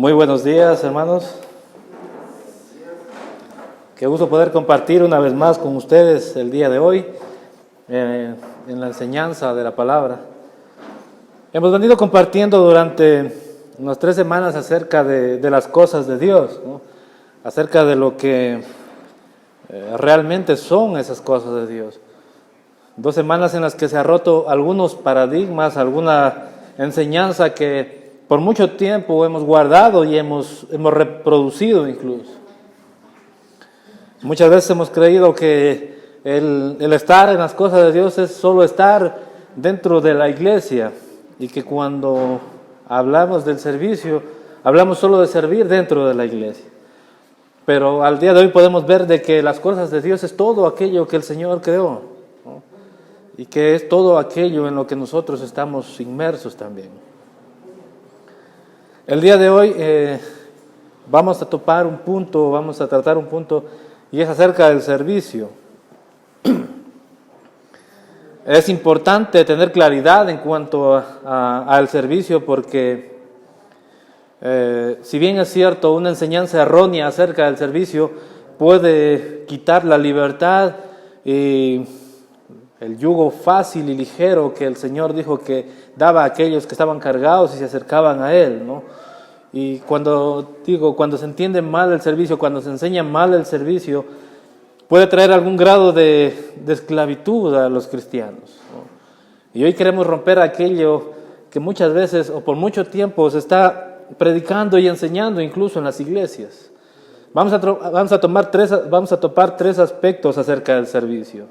Muy buenos días, hermanos. Qué gusto poder compartir una vez más con ustedes el día de hoy en la enseñanza de la palabra. Hemos venido compartiendo durante unas 3 semanas acerca de las cosas de Dios, ¿no? Acerca de lo que realmente son esas cosas de Dios. 2 semanas en las que se ha roto algunos paradigmas, alguna enseñanza que por mucho tiempo hemos guardado y hemos reproducido incluso. Muchas veces hemos creído que el estar en las cosas de Dios es solo estar dentro de la iglesia y que cuando hablamos del servicio, hablamos solo de servir dentro de la iglesia. Pero al día de hoy podemos ver de que las cosas de Dios es todo aquello que el Señor creó, ¿no? Y que es todo aquello en lo que nosotros estamos inmersos también. El día de hoy vamos a tratar un punto y es acerca del servicio. Es importante tener claridad en cuanto al servicio porque si bien es cierto, una enseñanza errónea acerca del servicio puede quitar la libertad y el yugo fácil y ligero que el Señor dijo que daba a aquellos que estaban cargados y se acercaban a Él, ¿no? Y cuando se entiende mal el servicio, cuando se enseña mal el servicio, puede traer algún grado de esclavitud a los cristianos, ¿no? Y hoy queremos romper aquello que muchas veces o por mucho tiempo se está predicando y enseñando incluso en las iglesias. Vamos a topar 3 aspectos acerca del servicio.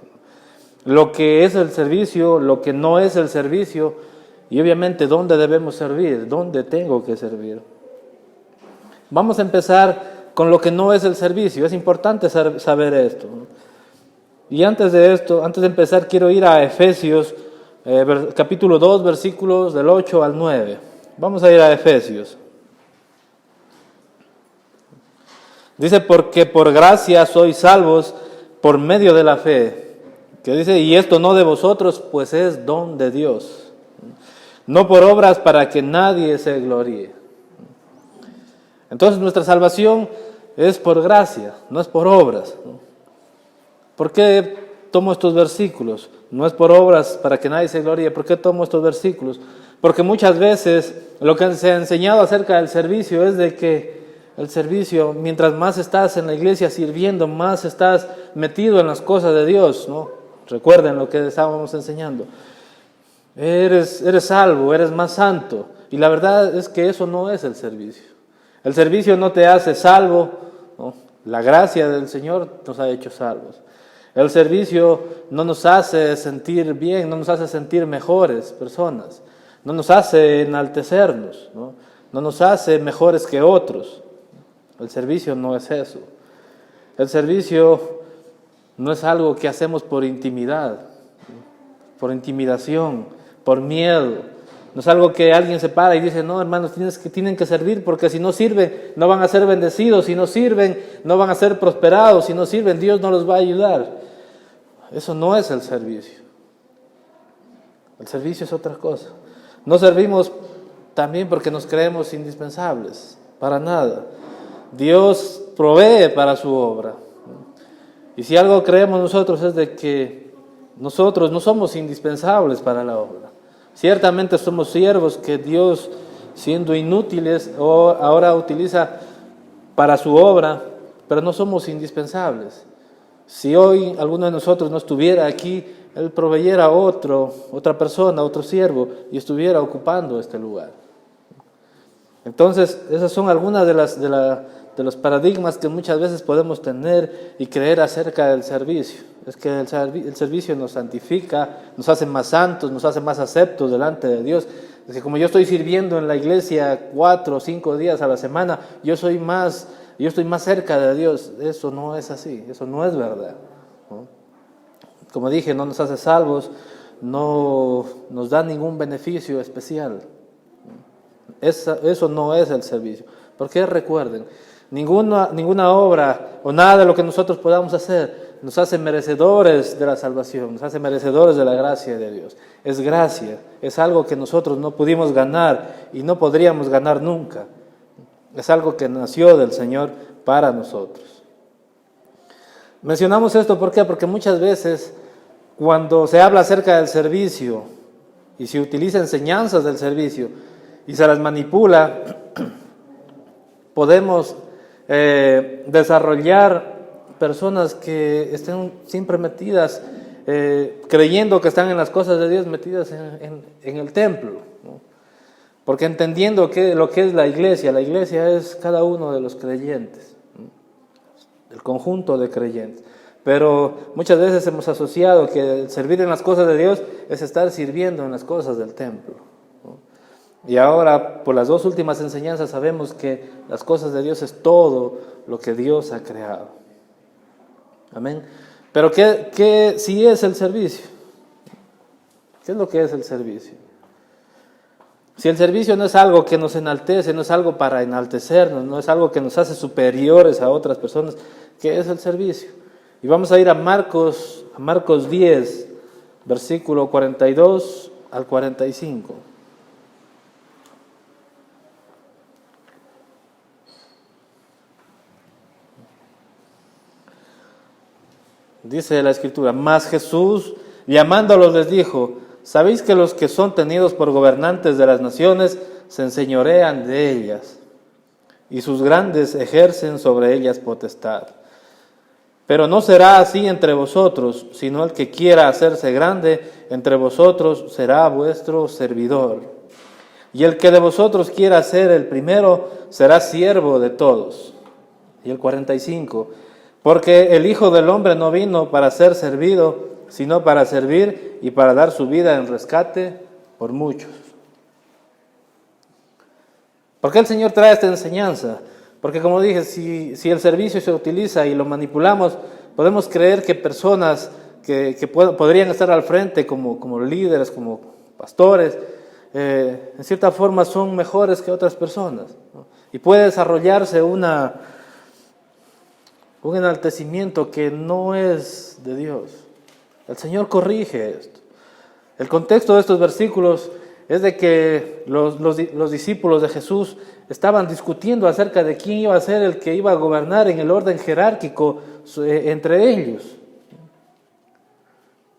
Lo que es el servicio, lo que no es el servicio y obviamente dónde debemos servir, dónde tengo que servir. Vamos a empezar con lo que no es el servicio. Es importante saber esto. Y antes de empezar, quiero ir a Efesios, capítulo 2, versículos del 8 al 9. Vamos a ir a Efesios. Dice, porque por gracia sois salvos por medio de la fe. Que dice, y esto no de vosotros, pues es don de Dios. No por obras para que nadie se gloríe. Entonces nuestra salvación es por gracia, no es por obras. ¿Por qué tomo estos versículos? No es por obras para que nadie se gloríe. ¿Por qué tomo estos versículos? Porque muchas veces lo que se ha enseñado acerca del servicio es de que el servicio, mientras más estás en la iglesia sirviendo, más estás metido en las cosas de Dios, ¿no? Recuerden lo que estábamos enseñando. Eres salvo, eres más santo. Y la verdad es que eso no es el servicio. El servicio no te hace salvo, ¿no? La gracia del Señor nos ha hecho salvos. El servicio no nos hace sentir bien, no nos hace sentir mejores personas, no nos hace enaltecernos, ¿no? No nos hace mejores que otros. El servicio no es eso. El servicio no es algo que hacemos por intimidad, por intimidación, por miedo. No es algo que alguien se para y dice, no, hermanos, tienen que servir porque si no sirven no van a ser bendecidos, si no sirven no van a ser prosperados, si no sirven Dios no los va a ayudar. Eso no es el servicio. El servicio es otra cosa. No servimos también porque nos creemos indispensables, para nada. Dios provee para su obra. Y si algo creemos nosotros es de que nosotros no somos indispensables para la obra. Ciertamente somos siervos que Dios, siendo inútiles, ahora utiliza para su obra, pero no somos indispensables. Si hoy alguno de nosotros no estuviera aquí, Él proveyera a otra persona, otro siervo, y estuviera ocupando este lugar. Entonces, esas son algunas de los paradigmas que muchas veces podemos tener y creer acerca del servicio. Es que el servicio nos santifica, nos hace más santos, nos hace más aceptos delante de Dios. Es que como yo estoy sirviendo en la iglesia 4 o 5 días a la semana, yo estoy más cerca de Dios. Eso no es así, eso no es verdad, ¿no? Como dije, no nos hace salvos, no nos da ningún beneficio especial. Eso no es el servicio. Porque recuerden, ninguna obra o nada de lo que nosotros podamos hacer nos hace merecedores de la salvación, nos hace merecedores de la gracia de Dios. Es gracia, es algo que nosotros no pudimos ganar y no podríamos ganar nunca. Es algo que nació del Señor para nosotros. Mencionamos esto, ¿por qué? Porque muchas veces cuando se habla acerca del servicio y se utiliza enseñanzas del servicio y se las manipula, podemos desarrollar personas que estén siempre metidas, creyendo que están en las cosas de Dios, metidas en el templo, ¿no? Porque entendiendo que lo que es la iglesia es cada uno de los creyentes, ¿no? El conjunto de creyentes. Pero muchas veces hemos asociado que servir en las cosas de Dios es estar sirviendo en las cosas del templo, ¿no? Y ahora, por las dos últimas enseñanzas, sabemos que las cosas de Dios es todo lo que Dios ha creado. Amén. Pero ¿qué sí es el servicio? ¿Qué es lo que es el servicio? Si el servicio no es algo que nos enaltece, no es algo para enaltecernos, no es algo que nos hace superiores a otras personas, ¿qué es el servicio? Y vamos a ir a Marcos 10, versículo 42 al 45. Dice la Escritura: mas Jesús, llamándolos, les dijo: ¿sabéis que los que son tenidos por gobernantes de las naciones se enseñorean de ellas, y sus grandes ejercen sobre ellas potestad? Pero no será así entre vosotros, sino el que quiera hacerse grande entre vosotros será vuestro servidor. Y el que de vosotros quiera ser el primero será siervo de todos. Y el 45, porque el Hijo del Hombre no vino para ser servido, sino para servir y para dar su vida en rescate por muchos. ¿Por qué el Señor trae esta enseñanza? Porque, como dije, si el servicio se utiliza y lo manipulamos, podemos creer que personas que podrían estar al frente como líderes, como pastores, en cierta forma son mejores que otras personas, ¿no? Y puede desarrollarse un enaltecimiento que no es de Dios. El Señor corrige esto. El contexto de estos versículos es de que los discípulos de Jesús estaban discutiendo acerca de quién iba a ser el que iba a gobernar en el orden jerárquico entre ellos.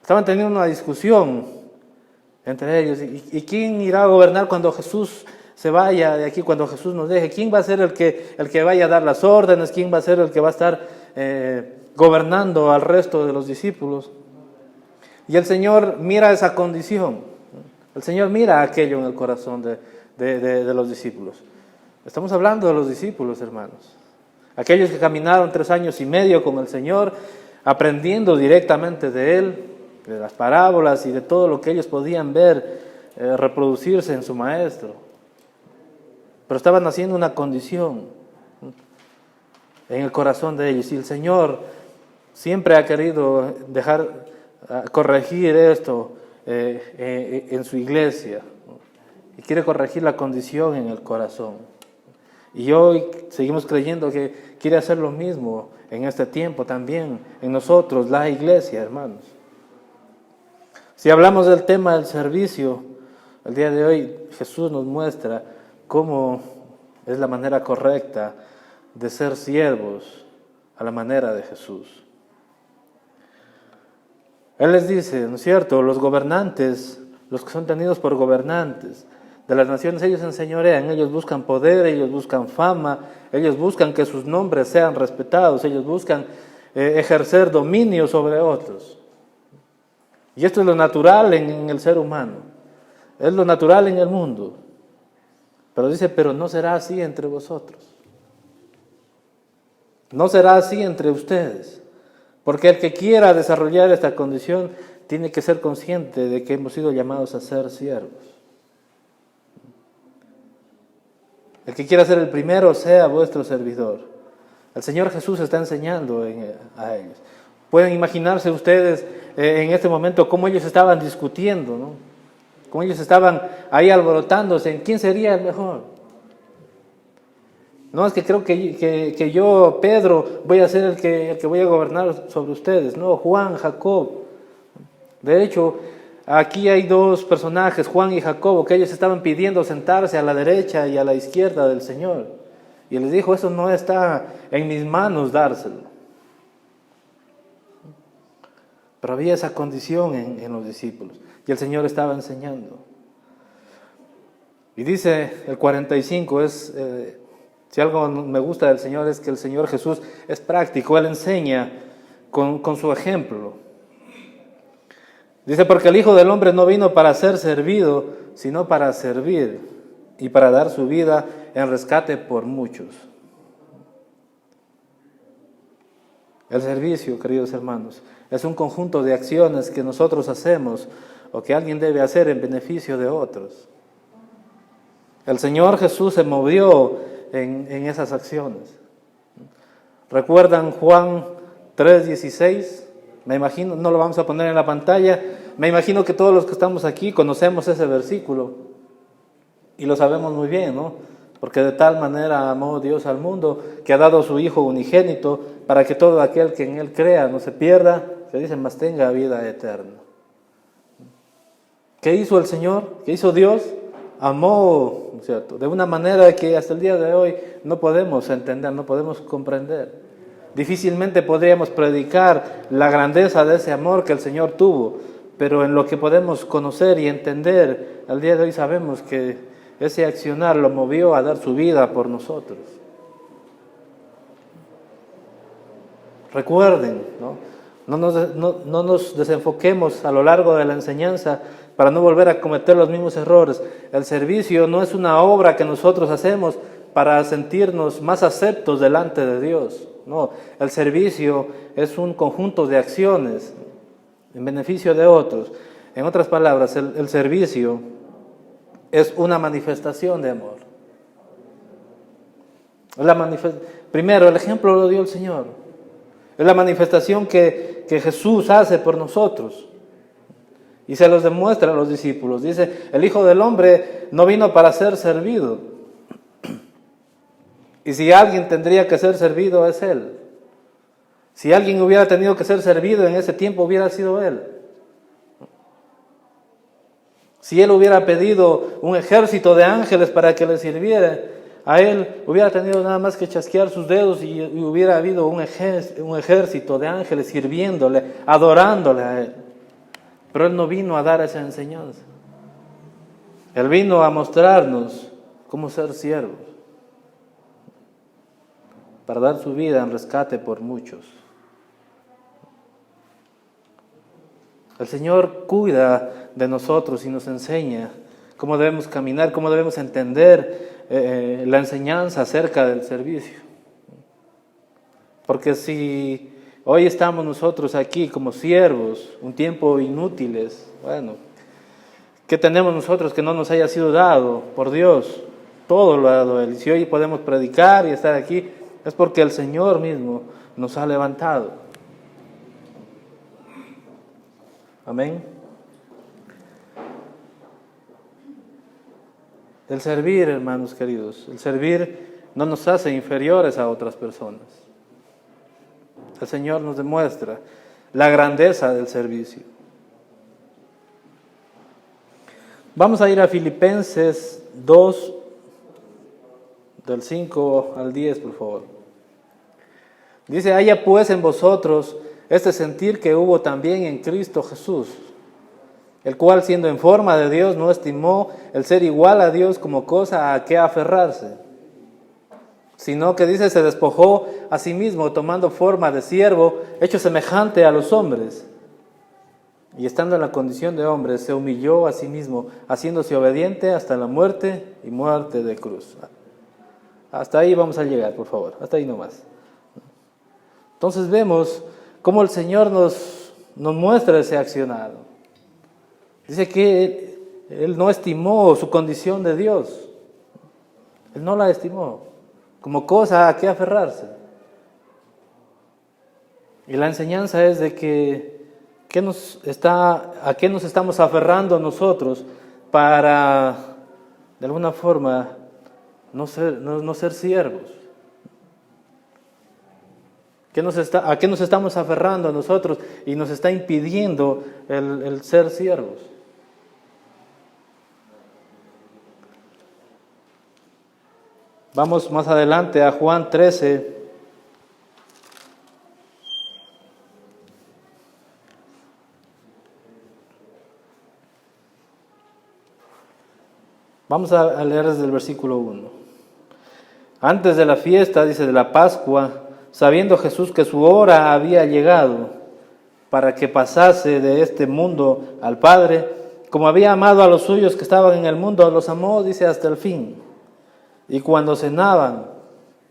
Estaban teniendo una discusión entre ellos. ¿Y quién irá a gobernar cuando Jesús se vaya de aquí, cuando Jesús nos deje? ¿Quién va a ser el que vaya a dar las órdenes? ¿Quién va a ser el que va a estar gobernando al resto de los discípulos? Y el Señor mira esa condición. El Señor mira aquello en el corazón de los discípulos. Estamos hablando de los discípulos, hermanos. Aquellos que caminaron 3 años y medio con el Señor, aprendiendo directamente de Él, de las parábolas y de todo lo que ellos podían ver reproducirse en su Maestro. Pero estaban haciendo una condición en el corazón de ellos. Y el Señor siempre ha querido corregir esto en su iglesia, ¿no? Y quiere corregir la condición en el corazón. Y hoy seguimos creyendo que quiere hacer lo mismo en este tiempo también, en nosotros, la iglesia, hermanos. Si hablamos del tema del servicio, el día de hoy Jesús nos muestra cómo es la manera correcta de ser siervos a la manera de Jesús. Él les dice, ¿no es cierto?, los gobernantes, los que son tenidos por gobernantes de las naciones, ellos enseñorean, ellos buscan poder, ellos buscan fama, ellos buscan que sus nombres sean respetados, ellos buscan ejercer dominio sobre otros. Y esto es lo natural en el ser humano, es lo natural en el mundo. Pero dice, pero no será así entre vosotros. No será así entre ustedes. Porque el que quiera desarrollar esta condición tiene que ser consciente de que hemos sido llamados a ser siervos. El que quiera ser el primero sea vuestro servidor. El Señor Jesús está enseñando a ellos. Pueden imaginarse ustedes en este momento cómo ellos estaban discutiendo, ¿no? Cómo ellos estaban ahí alborotándose en quién sería el mejor. No, es que creo que yo, Pedro, voy a ser el que voy a gobernar sobre ustedes. No, Juan, Jacob. De hecho, aquí hay 2 personajes, Juan y Jacobo, que ellos estaban pidiendo sentarse a la derecha y a la izquierda del Señor. Y les dijo, eso no está en mis manos dárselo. Pero había esa condición en los discípulos. Y el Señor estaba enseñando. Y dice el 45, si algo me gusta del Señor es que el Señor Jesús es práctico. Él enseña con su ejemplo. Dice, porque el Hijo del Hombre no vino para ser servido, sino para servir y para dar su vida en rescate por muchos. El servicio, queridos hermanos, es un conjunto de acciones que nosotros hacemos o que alguien debe hacer en beneficio de otros. El Señor Jesús se movió en esas acciones. ¿Recuerdan Juan 3:16? Me imagino, no lo vamos a poner en la pantalla, me imagino que todos los que estamos aquí conocemos ese versículo y lo sabemos muy bien, ¿no? Porque de tal manera amó Dios al mundo que ha dado a su Hijo unigénito para que todo aquel que en Él crea no se pierda, que dice, mas tenga vida eterna. ¿Qué hizo el Señor? ¿Qué hizo Dios? Amó, ¿cierto?, de una manera que hasta el día de hoy no podemos entender, no podemos comprender. Difícilmente podríamos predicar la grandeza de ese amor que el Señor tuvo, pero en lo que podemos conocer y entender, al día de hoy sabemos que ese accionar lo movió a dar su vida por nosotros. Recuerden, no nos desenfoquemos a lo largo de la enseñanza para no volver a cometer los mismos errores. El servicio no es una obra que nosotros hacemos para sentirnos más aceptos delante de Dios. No, el servicio es un conjunto de acciones en beneficio de otros. En otras palabras, el servicio es una manifestación de amor. Primero, el ejemplo lo dio el Señor. Es la manifestación que Jesús hace por nosotros. Y se los demuestra a los discípulos. Dice, el Hijo del Hombre no vino para ser servido. Y si alguien tendría que ser servido, es Él. Si alguien hubiera tenido que ser servido en ese tiempo, hubiera sido Él. Si Él hubiera pedido un ejército de ángeles para que le sirviera, a Él hubiera tenido nada más que chasquear sus dedos y hubiera habido un ejército de ángeles sirviéndole, adorándole a Él. Pero Él no vino a dar esa enseñanza. Él vino a mostrarnos cómo ser siervos, para dar su vida en rescate por muchos. El Señor cuida de nosotros y nos enseña cómo debemos caminar, cómo debemos entender la enseñanza acerca del servicio. Porque si hoy estamos nosotros aquí como siervos, un tiempo inútiles, bueno, ¿qué tenemos nosotros que no nos haya sido dado por Dios? Todo lo ha dado Él. Y si hoy podemos predicar y estar aquí, es porque el Señor mismo nos ha levantado. Amén. El servir, hermanos queridos, el servir no nos hace inferiores a otras personas. El Señor nos demuestra la grandeza del servicio. Vamos a ir a Filipenses 2, del 5 al 10, por favor. Dice, haya pues en vosotros este sentir que hubo también en Cristo Jesús, el cual siendo en forma de Dios no estimó el ser igual a Dios como cosa a que aferrarse, sino que dice, se despojó a sí mismo tomando forma de siervo, hecho semejante a los hombres, y estando en la condición de hombre, se humilló a sí mismo, haciéndose obediente hasta la muerte y muerte de cruz. Hasta ahí vamos a llegar, por favor, hasta ahí nomás. Entonces vemos cómo el Señor nos muestra ese accionar. Dice que Él no estimó su condición de Dios. Él no la estimó como cosa a que aferrarse. Y la enseñanza es de que a qué nos estamos aferrando nosotros para, de alguna forma, no ser siervos. ¿A qué nos estamos aferrando nosotros y nos está impidiendo el ser siervos? Vamos más adelante a Juan 13. Vamos a leer desde el versículo 1. Antes de la fiesta, dice, de la Pascua, sabiendo Jesús que su hora había llegado para que pasase de este mundo al Padre, como había amado a los suyos que estaban en el mundo, los amó, dice, hasta el fin. Y cuando cenaban,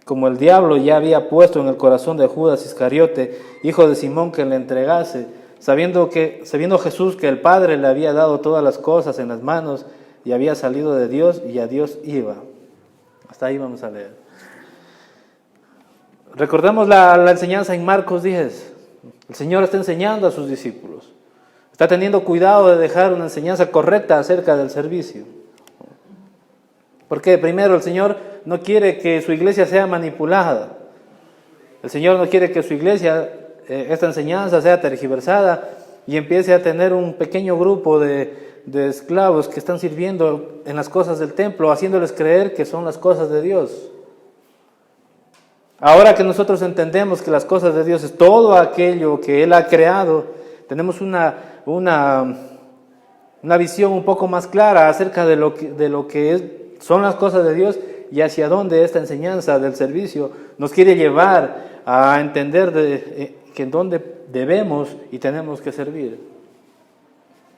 como el diablo ya había puesto en el corazón de Judas Iscariote, hijo de Simón, que le entregase, sabiendo Jesús que el Padre le había dado todas las cosas en las manos, y había salido de Dios y a Dios iba. Hasta ahí vamos a leer. Recordemos la enseñanza en Marcos 10. El Señor está enseñando a sus discípulos. Está teniendo cuidado de dejar una enseñanza correcta acerca del servicio. Porque primero el Señor no quiere que su iglesia sea manipulada. El Señor no quiere que su iglesia, esta enseñanza sea tergiversada y empiece a tener un pequeño grupo de esclavos que están sirviendo en las cosas del templo, haciéndoles creer que son las cosas de Dios. Ahora que nosotros entendemos que las cosas de Dios es todo aquello que Él ha creado, tenemos una visión un poco más clara acerca de lo que son las cosas de Dios y hacia dónde esta enseñanza del servicio nos quiere llevar a entender que en dónde debemos y tenemos que servir.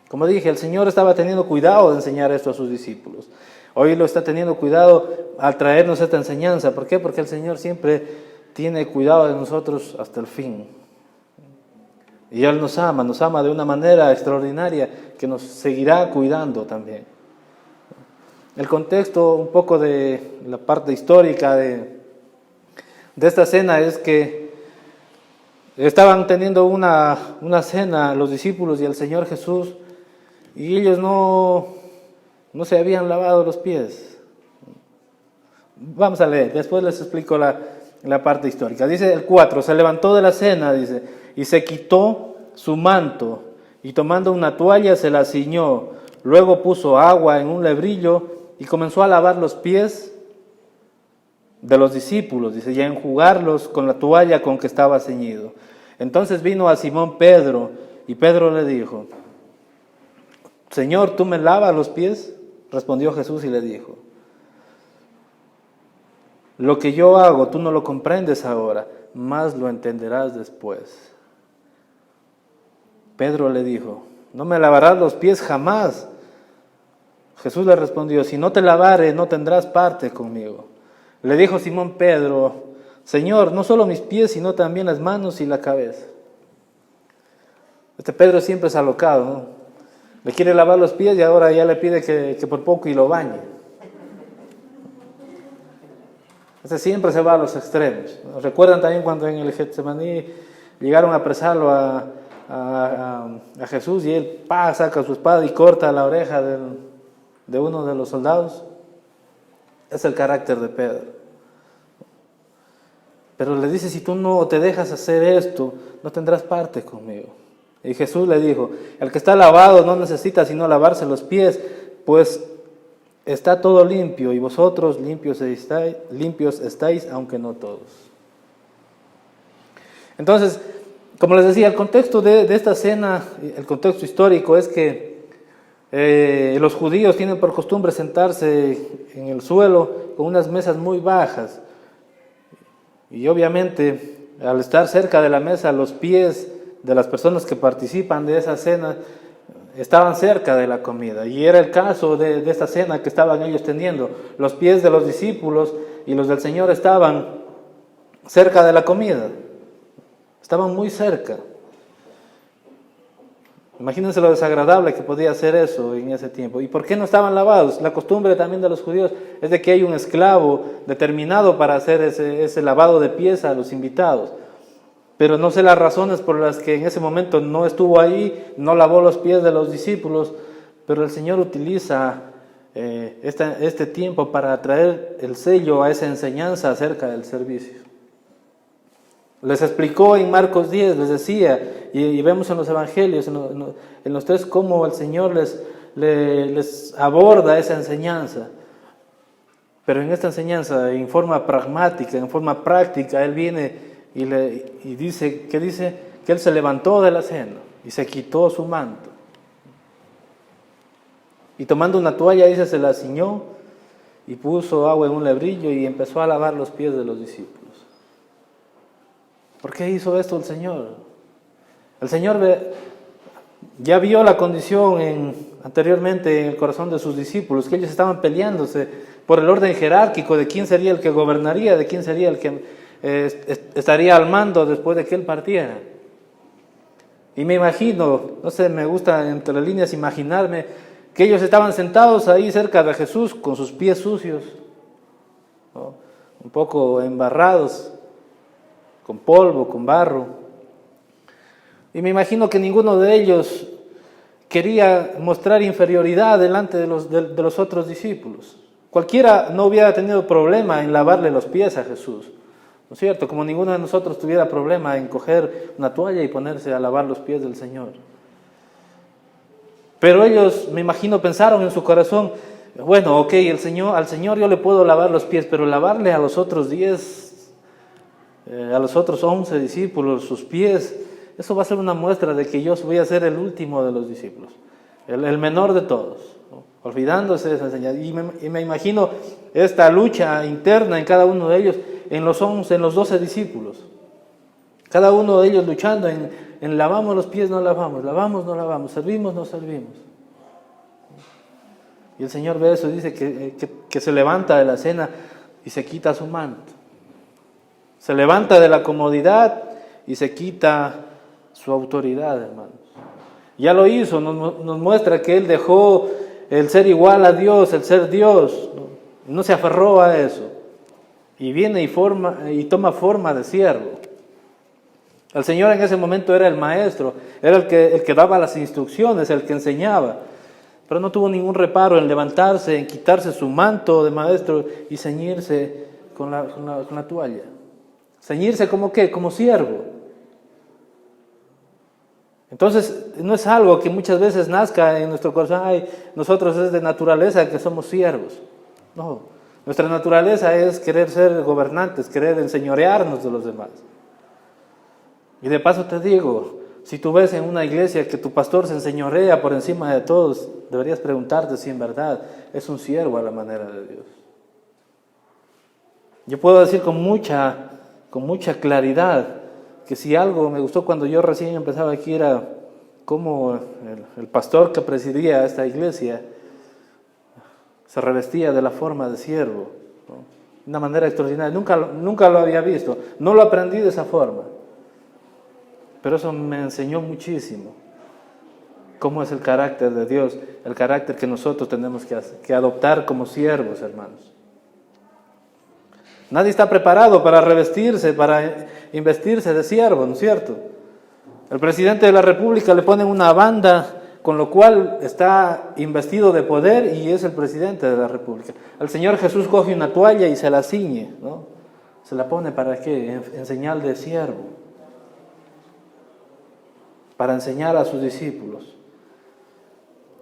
Como dije, el Señor estaba teniendo cuidado de enseñar esto a sus discípulos. Hoy lo está teniendo cuidado al traernos esta enseñanza. ¿Por qué? Porque el Señor siempre tiene cuidado de nosotros hasta el fin. Y Él nos ama de una manera extraordinaria que nos seguirá cuidando también. El contexto un poco de la parte histórica de esta cena es que estaban teniendo una cena los discípulos y el Señor Jesús, y ellos no se habían lavado los pies. Vamos a leer, después les explico la parte histórica. Dice el 4, se levantó de la cena, dice, y se quitó su manto, y tomando una toalla se la ciñó, luego puso agua en un lebrillo y comenzó a lavar los pies de los discípulos, dice, y a enjugarlos con la toalla con que estaba ceñido. Entonces vino a Simón Pedro, y Pedro le dijo, Señor, ¿tú me lavas los pies? Respondió Jesús y le dijo, lo que yo hago tú no lo comprendes ahora, mas lo entenderás después. Pedro le dijo, no me lavarás los pies jamás. Jesús le respondió, si no te lavare, no tendrás parte conmigo. Le dijo Simón Pedro, Señor, no solo mis pies, sino también las manos y la cabeza. Pedro siempre es alocado, ¿no? Le quiere lavar los pies y ahora ya le pide que por poco y lo bañe. Siempre se va a los extremos. ¿Recuerdan también cuando en el Getsemaní llegaron a apresarlo a Jesús y él saca su espada y corta la oreja de uno de los soldados? Es el carácter de Pedro. Pero le dice, si tú no te dejas hacer esto, no tendrás parte conmigo. Y Jesús le dijo, el que está lavado no necesita sino lavarse los pies, pues está todo limpio, y vosotros limpios estáis, aunque no todos. Entonces, como les decía, el contexto de esta cena, el contexto histórico es que los judíos tienen por costumbre sentarse en el suelo con unas mesas muy bajas. Y obviamente, al estar cerca de la mesa, los pies de las personas que participan de esa cena estaban cerca de la comida. Y era el caso de esta cena que estaban ellos teniendo. Los pies de los discípulos y los del Señor estaban cerca de la comida. Estaban muy cerca. Imagínense lo desagradable que podía ser eso en ese tiempo. ¿Y por qué no estaban lavados? La costumbre también de los judíos es de que hay un esclavo determinado para hacer ese lavado de pies a los invitados. Pero no sé las razones por las que en ese momento no estuvo ahí, no lavó los pies de los discípulos, pero el Señor utiliza este tiempo para traer el sello a esa enseñanza acerca del servicio. Les explicó en Marcos 10, les decía, y vemos en los evangelios, en los tres, cómo el Señor les aborda esa enseñanza. Pero en esta enseñanza, en forma pragmática, en forma práctica, Él viene y dice, ¿qué dice? Que Él se levantó de la cena y se quitó su manto. Y tomando una toalla, dice, se la ciñó y puso agua en un lebrillo y empezó a lavar los pies de los discípulos. ¿Por qué hizo esto el Señor? El Señor ya vio la condición anteriormente en el corazón de sus discípulos, que ellos estaban peleándose por el orden jerárquico de quién sería el que gobernaría, de quién sería el que estaría al mando después de que Él partiera. Y me imagino, no sé, me gusta entre líneas imaginarme que ellos estaban sentados ahí cerca de Jesús con sus pies sucios, ¿no? Un poco embarrados, con polvo, con barro. Y me imagino que ninguno de ellos quería mostrar inferioridad delante de los otros discípulos. Cualquiera no hubiera tenido problema en lavarle los pies a Jesús, ¿no es cierto? Como ninguno de nosotros tuviera problema en coger una toalla y ponerse a lavar los pies del Señor. Pero ellos, me imagino, pensaron en su corazón, bueno, ok, al Señor yo le puedo lavar los pies, pero lavarle a los otros 10, a los otros 11 discípulos sus pies, eso va a ser una muestra de que yo voy a ser el último de los discípulos, el menor de todos, ¿no? Olvidándose de esa enseñanza. Y me imagino esta lucha interna en cada uno de ellos, en los 12 discípulos. Cada uno de ellos luchando en lavamos los pies, no lavamos, lavamos, no lavamos, servimos, no servimos. Y el Señor ve eso y dice que se levanta de la cena y se quita su manto. Se levanta de la comodidad y se quita su autoridad, hermanos. Ya lo hizo, nos muestra que Él dejó el ser igual a Dios, el ser Dios, no se aferró a eso. Y viene y toma forma de siervo. El Señor en ese momento era el maestro, era el que daba las instrucciones, el que enseñaba. Pero no tuvo ningún reparo en levantarse, en quitarse su manto de maestro y ceñirse con la toalla. Ceñirse como ¿qué? Como siervo. Entonces, no es algo que muchas veces nazca en nuestro corazón, nosotros es de naturaleza que somos siervos. No, nuestra naturaleza es querer ser gobernantes, querer enseñorearnos de los demás. Y de paso te digo, si tú ves en una iglesia que tu pastor se enseñorea por encima de todos, deberías preguntarte si en verdad es un siervo a la manera de Dios. Yo puedo decir con mucha claridad que si algo me gustó cuando yo recién empezaba aquí era cómo el pastor que presidía esta iglesia se revestía de la forma de siervo, ¿no? De una manera extraordinaria. Nunca lo había visto, no lo aprendí de esa forma. Pero eso me enseñó muchísimo cómo es el carácter de Dios, el carácter que nosotros tenemos que adoptar como siervos, hermanos. Nadie está preparado para revestirse, para investirse de siervo, ¿no es cierto? El presidente de la República le ponen una banda con lo cual está investido de poder y es el presidente de la República. El Señor Jesús coge una toalla y se la ciñe, ¿no? ¿Se la pone para qué? En señal de siervo. Para enseñar a sus discípulos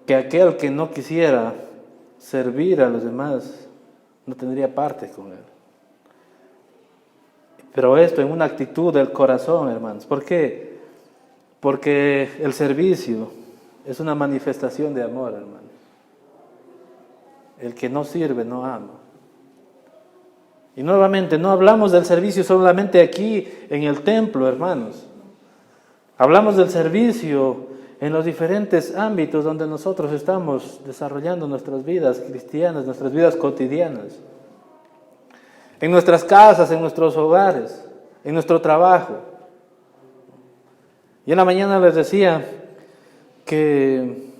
que aquel que no quisiera servir a los demás no tendría parte con Él. Pero esto en una actitud del corazón, hermanos. ¿Por qué? Porque el servicio es una manifestación de amor, hermanos. El que no sirve no ama. Y nuevamente, no hablamos del servicio solamente aquí en el templo, hermanos. Hablamos del servicio en los diferentes ámbitos donde nosotros estamos desarrollando nuestras vidas cristianas, nuestras vidas cotidianas. En nuestras casas, en nuestros hogares, en nuestro trabajo. Y en la mañana les decía que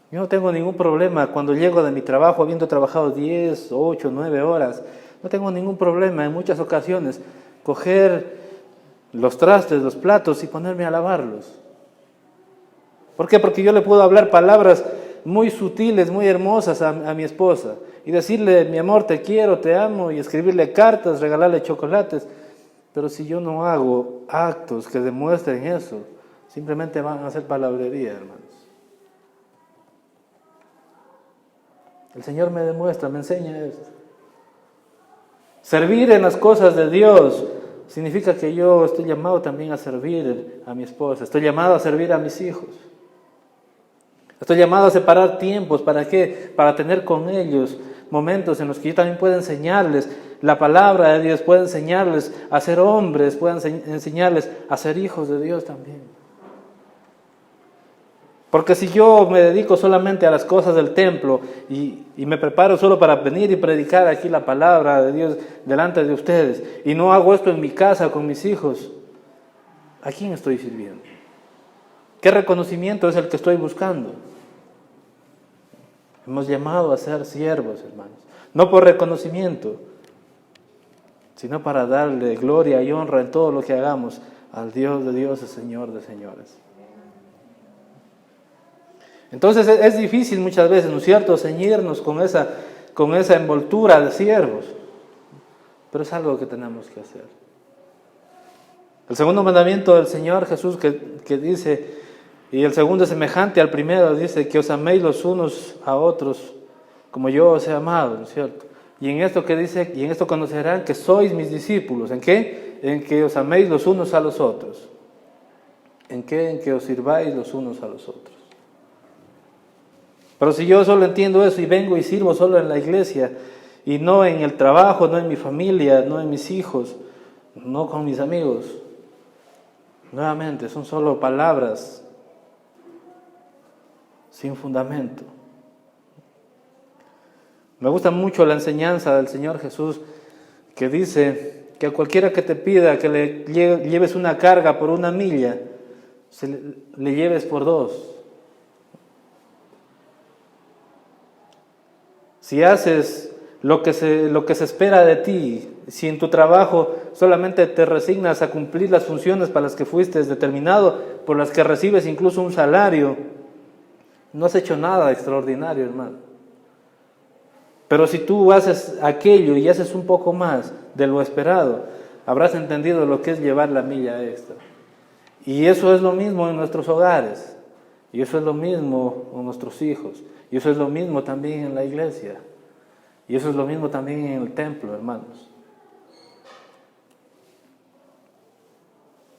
yo no tengo ningún problema cuando llego de mi trabajo habiendo trabajado 10, 8, 9 horas. No tengo ningún problema en muchas ocasiones coger los trastes, los platos y ponerme a lavarlos. ¿Por qué? Porque yo le puedo hablar palabras muy sutiles, muy hermosas a mi esposa y decirle, mi amor, te quiero, te amo, y escribirle cartas, regalarle chocolates. Pero si yo no hago actos que demuestren eso, simplemente van a ser palabrería, hermanos. El Señor me demuestra, me enseña esto. Servir en las cosas de Dios significa que yo estoy llamado también a servir a mi esposa, estoy llamado a servir a mis hijos. Estoy llamado a separar tiempos, ¿para qué? Para tener con ellos momentos en los que yo también pueda enseñarles la palabra de Dios, pueda enseñarles a ser hombres, pueda enseñarles a ser hijos de Dios también. Porque si yo me dedico solamente a las cosas del templo y me preparo solo para venir y predicar aquí la palabra de Dios delante de ustedes, y no hago esto en mi casa con mis hijos, ¿a quién estoy sirviendo? ¿Qué reconocimiento es el que estoy buscando? Hemos llamado a ser siervos, hermanos, no por reconocimiento, sino para darle gloria y honra en todo lo que hagamos al Dios de dioses, Señor de señores. Entonces es difícil muchas veces, ¿no es cierto?, ceñirnos con esa envoltura de siervos, pero es algo que tenemos que hacer. El segundo mandamiento del Señor Jesús que dice, y el segundo es semejante al primero, dice que os améis los unos a otros como yo os he amado, ¿no es cierto? Y en esto que dice, y en esto conocerán que sois mis discípulos. ¿En qué? En que os améis los unos a los otros. ¿En qué? En que os sirváis los unos a los otros. Pero si yo solo entiendo eso y vengo y sirvo solo en la iglesia, y no en el trabajo, no en mi familia, no en mis hijos, no con mis amigos, nuevamente son solo palabras sin fundamento. Me gusta mucho la enseñanza del Señor Jesús que dice que a cualquiera que te pida que le lleves una carga por 1 milla, le lleves por 2. Si haces lo que se espera de ti, si en tu trabajo solamente te resignas a cumplir las funciones para las que fuiste determinado, por las que recibes incluso un salario, no has hecho nada extraordinario, hermano. Pero si tú haces aquello y haces un poco más de lo esperado, habrás entendido lo que es llevar la milla extra. Y eso es lo mismo en nuestros hogares, y eso es lo mismo con nuestros hijos, y eso es lo mismo también en la iglesia, y eso es lo mismo también en el templo, hermanos.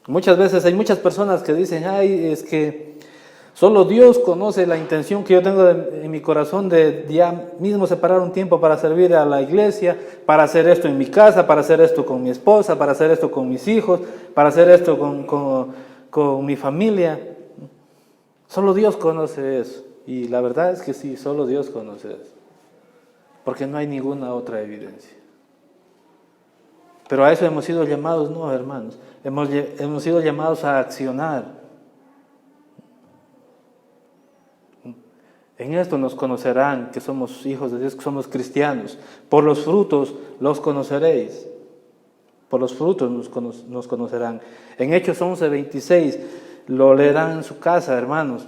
Muchas veces hay muchas personas que dicen, ay, es que solo Dios conoce la intención que yo tengo en mi corazón de ya mismo separar un tiempo para servir a la iglesia, para hacer esto en mi casa, para hacer esto con mi esposa, para hacer esto con mis hijos, para hacer esto con mi familia. Solo Dios conoce eso. Y la verdad es que sí, solo Dios conoce eso. Porque no hay ninguna otra evidencia. Pero a eso hemos sido llamados, no, hermanos. Hemos sido llamados a accionar. En esto nos conocerán que somos hijos de Dios, que somos cristianos. Por los frutos los conoceréis. Por los frutos nos conocerán. En Hechos 11:26 lo leerán en su casa, hermanos.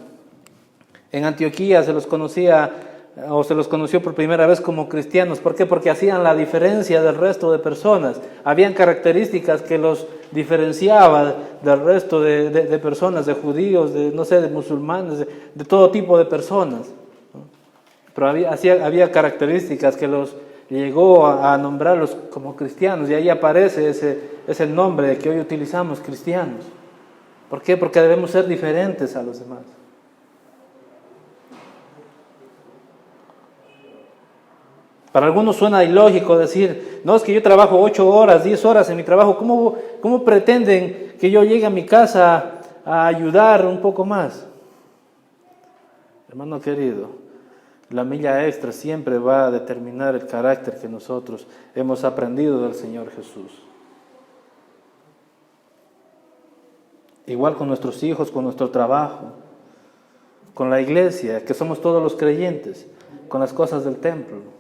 En Antioquía se los conoció por primera vez como cristianos. ¿Por qué? Porque hacían la diferencia del resto de personas. Habían características que los diferenciaban del resto de personas, de judíos, de musulmanes, de todo tipo de personas. Pero había características que los llegó a nombrarlos como cristianos, y ahí aparece ese nombre que hoy utilizamos, cristianos. ¿Por qué? Porque debemos ser diferentes a los demás. Para algunos suena ilógico decir, no, es que yo trabajo 8 horas, 10 horas en mi trabajo, ¿cómo pretenden que yo llegue a mi casa a ayudar un poco más? Hermano querido, la milla extra siempre va a determinar el carácter que nosotros hemos aprendido del Señor Jesús. Igual con nuestros hijos, con nuestro trabajo, con la iglesia, que somos todos los creyentes, con las cosas del templo.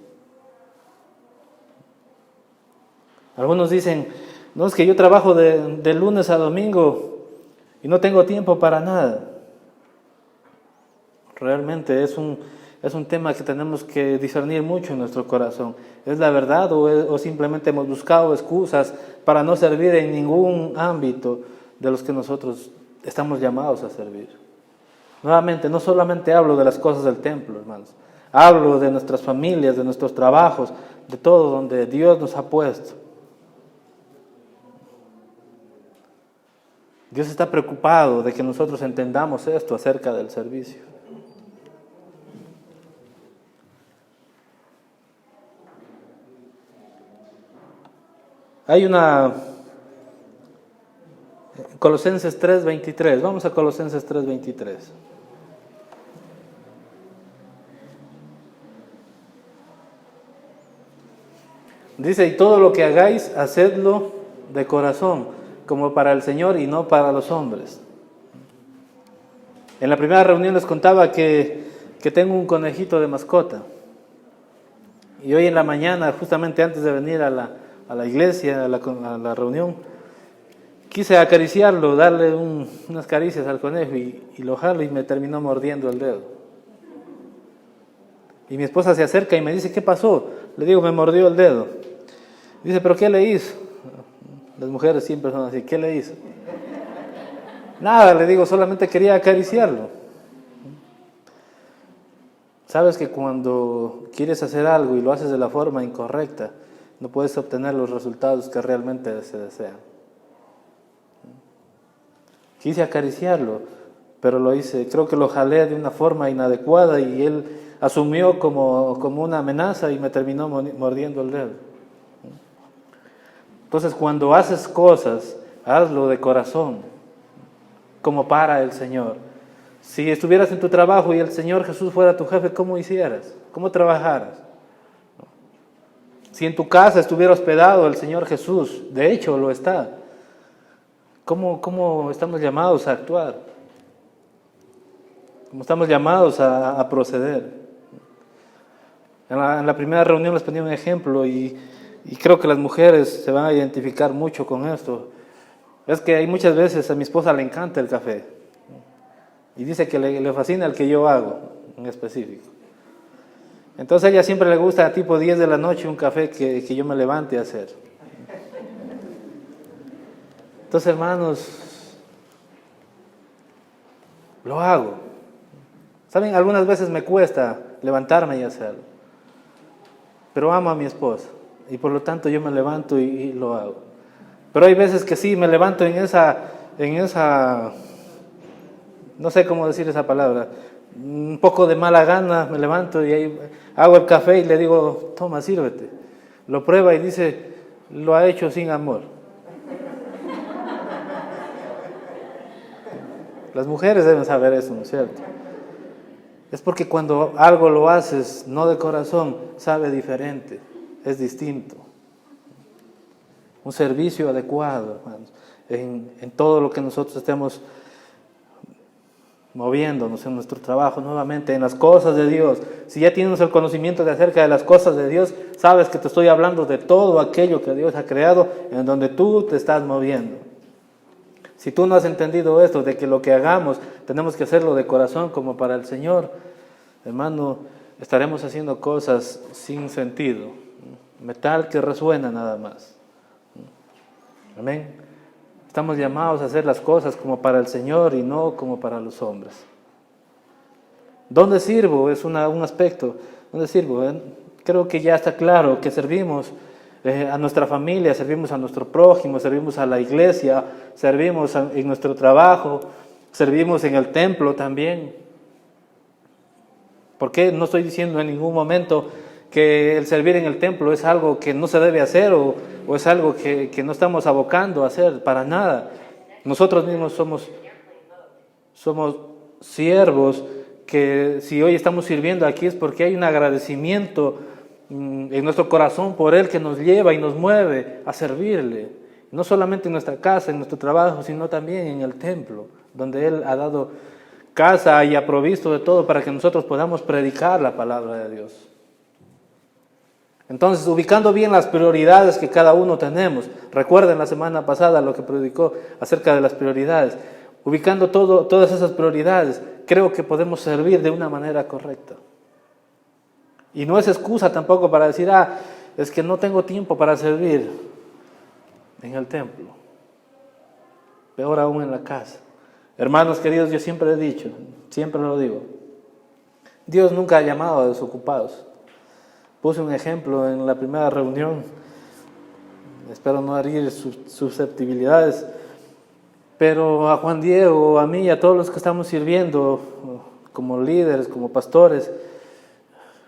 Algunos dicen, no, es que yo trabajo de lunes a domingo y no tengo tiempo para nada. Realmente es un tema que tenemos que discernir mucho en nuestro corazón. ¿Es la verdad o simplemente hemos buscado excusas para no servir en ningún ámbito de los que nosotros estamos llamados a servir? Nuevamente, no solamente hablo de las cosas del templo, hermanos. Hablo de nuestras familias, de nuestros trabajos, de todo donde Dios nos ha puesto. Dios está preocupado de que nosotros entendamos esto acerca del servicio. Hay una Colosenses 3:23. Vamos a Colosenses 3:23. Dice, y todo lo que hagáis, hacedlo de corazón, como para el Señor y no para los hombres. En la primera reunión les contaba que tengo un conejito de mascota. Y hoy en la mañana, justamente antes de venir a la iglesia, a la reunión, quise acariciarlo, darle unas caricias al conejo y lo jalo y me terminó mordiendo el dedo. Y mi esposa se acerca y me dice, ¿qué pasó? Le digo, me mordió el dedo. Dice, ¿pero qué le hizo? Las mujeres siempre son así, ¿qué le hizo? Nada, le digo, solamente quería acariciarlo. Sabes que cuando quieres hacer algo y lo haces de la forma incorrecta, no puedes obtener los resultados que realmente se desean. Quise acariciarlo, pero lo hice, creo que lo jalé de una forma inadecuada y él asumió como una amenaza y me terminó mordiendo el dedo. Entonces, cuando haces cosas, hazlo de corazón, como para el Señor. Si estuvieras en tu trabajo y el Señor Jesús fuera tu jefe, ¿cómo hicieras? ¿Cómo trabajaras? Si en tu casa estuviera hospedado el Señor Jesús, de hecho lo está, ¿cómo estamos llamados a actuar? ¿Cómo estamos llamados a proceder? En la primera reunión les ponía un ejemplo y creo que las mujeres se van a identificar mucho con esto. Es que hay muchas veces a mi esposa le encanta el café y dice que le fascina el que yo hago en específico. Entonces a ella siempre le gusta a tipo 10 de la noche un café que yo me levante a hacer. Entonces, hermanos, lo hago. ¿Saben? Algunas veces me cuesta levantarme y hacerlo, pero amo a mi esposa y por lo tanto yo me levanto y lo hago. Pero hay veces que sí, me levanto en esa, no sé cómo decir esa palabra, un poco de mala gana, me levanto y ahí hago el café y le digo, toma, sírvete. Lo prueba y dice, lo ha hecho sin amor. Las mujeres deben saber eso, ¿no es cierto? Es porque cuando algo lo haces no de corazón, sabe diferente, es distinto. Un servicio adecuado, hermanos, en todo lo que nosotros estemos moviéndonos en nuestro trabajo, nuevamente en las cosas de Dios. Si ya tienes el conocimiento de acerca de las cosas de Dios, sabes que te estoy hablando de todo aquello que Dios ha creado, en donde tú te estás moviendo. Si tú no has entendido esto, de que lo que hagamos tenemos que hacerlo de corazón como para el Señor, hermano, estaremos haciendo cosas sin sentido, metal que resuena nada más. Amén. Estamos llamados a hacer las cosas como para el Señor y no como para los hombres. ¿Dónde sirvo? Es un aspecto. ¿Dónde sirvo? Creo que ya está claro que servimos a nuestra familia, servimos a nuestro prójimo, servimos a la iglesia, servimos en nuestro trabajo, servimos en el templo también. ¿Por qué no estoy diciendo en ningún momento que el servir en el templo es algo que no se debe hacer o es algo que no estamos abocando a hacer? Para nada. Nosotros mismos somos siervos que si hoy estamos sirviendo aquí es porque hay un agradecimiento en nuestro corazón por Él que nos lleva y nos mueve a servirle. No solamente en nuestra casa, en nuestro trabajo, sino también en el templo, donde Él ha dado casa y ha provisto de todo para que nosotros podamos predicar la palabra de Dios. Entonces, ubicando bien las prioridades que cada uno tenemos, recuerden la semana pasada lo que predicó acerca de las prioridades, ubicando todas esas prioridades, creo que podemos servir de una manera correcta. Y no es excusa tampoco para decir, es que no tengo tiempo para servir en el templo, peor aún en la casa. Hermanos queridos, yo siempre he dicho, siempre lo digo, Dios nunca ha llamado a desocupados. Puse un ejemplo en la primera reunión, espero no herir sus susceptibilidades, Pero a Juan Diego, a mí y a todos los que estamos sirviendo como líderes, como pastores,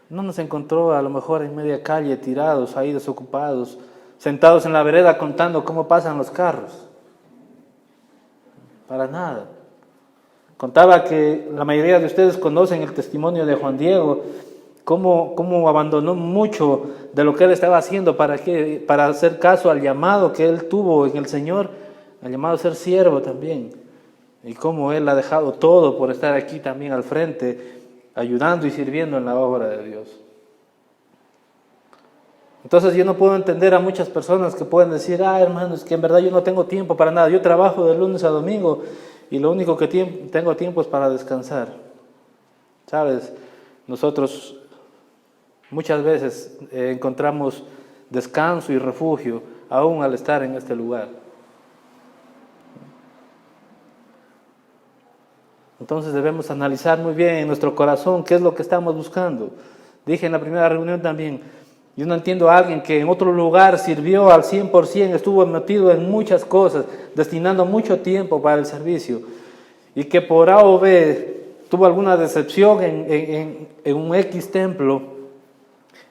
no nos encontró a lo mejor en media calle, tirados, ahí desocupados, sentados en la vereda contando cómo pasan los carros. Para nada. Contaba que la mayoría de ustedes conocen el testimonio de Juan Diego, cómo abandonó mucho de lo que él estaba haciendo para hacer caso al llamado que él tuvo en el Señor, al llamado a ser siervo también, y cómo él ha dejado todo por estar aquí también al frente, ayudando y sirviendo en la obra de Dios. Entonces yo no puedo entender a muchas personas que pueden decir, hermano, es que en verdad yo no tengo tiempo para nada, yo trabajo de lunes a domingo y lo único que tengo tiempo es para descansar. ¿Sabes? Nosotros muchas veces encontramos descanso y refugio aún al estar en este lugar. Entonces debemos analizar muy bien en nuestro corazón qué es lo que estamos buscando. Dije en la primera reunión también, yo no entiendo a alguien que en otro lugar sirvió al 100%, estuvo metido en muchas cosas, destinando mucho tiempo para el servicio, y que por A o B tuvo alguna decepción en un X templo,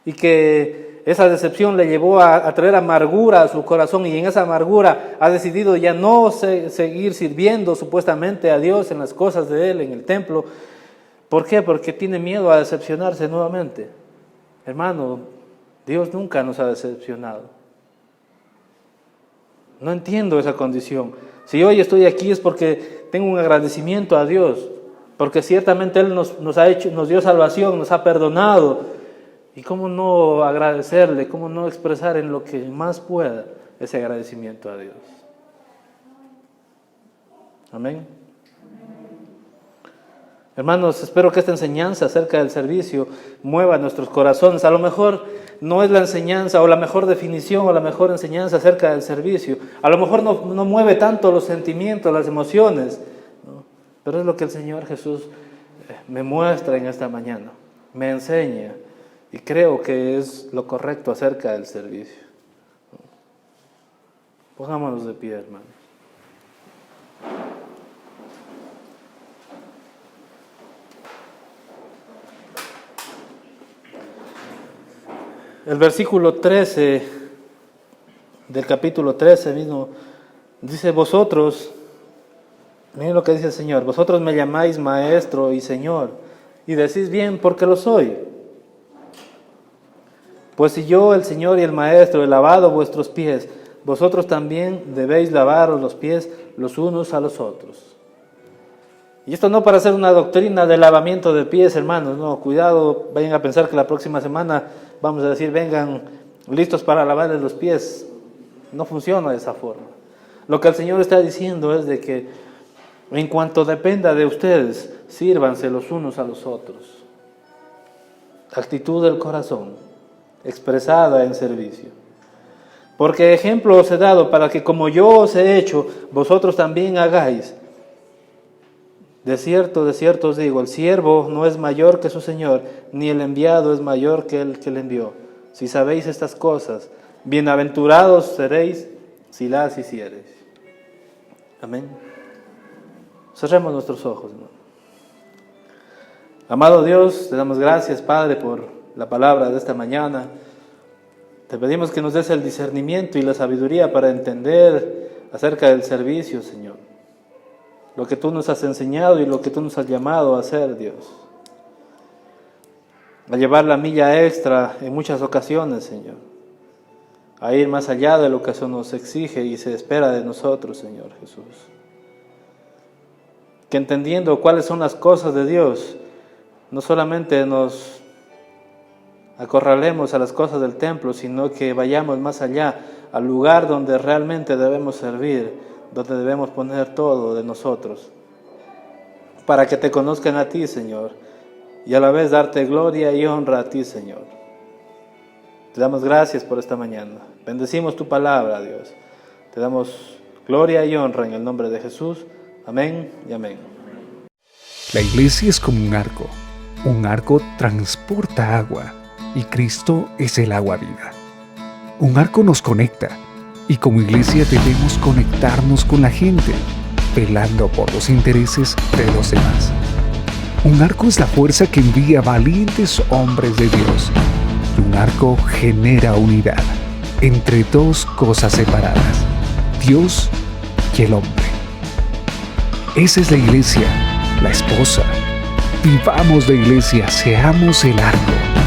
y que esa decepción le llevó a traer amargura a su corazón, y en esa amargura ha decidido ya no seguir sirviendo supuestamente a Dios en las cosas de Él, en el templo. ¿Por qué? Porque tiene miedo a decepcionarse nuevamente. Hermano, Dios nunca nos ha decepcionado. No entiendo esa condición. Si hoy estoy aquí es porque tengo un agradecimiento a Dios, porque ciertamente Él nos dio salvación, nos ha perdonado. ¿Y cómo no agradecerle, cómo no expresar en lo que más pueda ese agradecimiento a Dios? Amén. Hermanos, espero que esta enseñanza acerca del servicio mueva nuestros corazones. A lo mejor no es la enseñanza o la mejor definición o la mejor enseñanza acerca del servicio. A lo mejor no mueve tanto los sentimientos, las emociones, ¿no? Pero es lo que el Señor Jesús me muestra en esta mañana, me enseña. Y creo que es lo correcto acerca del servicio. Pongámonos de pie, hermanos. El versículo 13 del capítulo 13 mismo dice: vosotros, miren lo que dice el Señor, vosotros me llamáis maestro y Señor, y decís bien porque lo soy. Pues si yo, el Señor y el Maestro, he lavado vuestros pies, vosotros también debéis lavaros los pies los unos a los otros. Y esto no para hacer una doctrina de lavamiento de pies, hermanos, no, cuidado, vayan a pensar que la próxima semana vamos a decir, vengan listos para lavarles los pies. No funciona de esa forma. Lo que el Señor está diciendo es de que en cuanto dependa de ustedes, sírvanse los unos a los otros. Actitud del corazón expresada en servicio. Porque ejemplo os he dado para que como yo os he hecho, vosotros también hagáis. De cierto os digo, el siervo no es mayor que su Señor, ni el enviado es mayor que el que le envió. Si sabéis estas cosas, bienaventurados seréis si las hiciereis. Amén. Cerremos nuestros ojos, hermano. Amado Dios, te damos gracias, Padre, por la palabra de esta mañana. Te pedimos que nos des el discernimiento y la sabiduría para entender acerca del servicio, Señor. Lo que tú nos has enseñado y lo que tú nos has llamado a hacer, Dios. A llevar la milla extra en muchas ocasiones, Señor. A ir más allá de lo que eso nos exige y se espera de nosotros, Señor Jesús. Que entendiendo cuáles son las cosas de Dios, no solamente nos acorralemos a las cosas del templo, sino que vayamos más allá, al lugar donde realmente debemos servir, donde debemos poner todo de nosotros, para que te conozcan a ti, Señor, y a la vez darte gloria y honra a ti, Señor. Te damos gracias por esta mañana. Bendecimos tu palabra, Dios. Te damos gloria y honra en el nombre de Jesús. Amén y amén. La iglesia es como un arco. Un arco transporta agua y Cristo es el agua viva. Un arco nos conecta y como iglesia debemos conectarnos con la gente velando por los intereses de los demás. Un arco es la fuerza que envía valientes hombres de Dios. Y un arco genera unidad entre dos cosas separadas, Dios y el hombre. Esa es la iglesia, la esposa. Vivamos la iglesia, seamos el arco.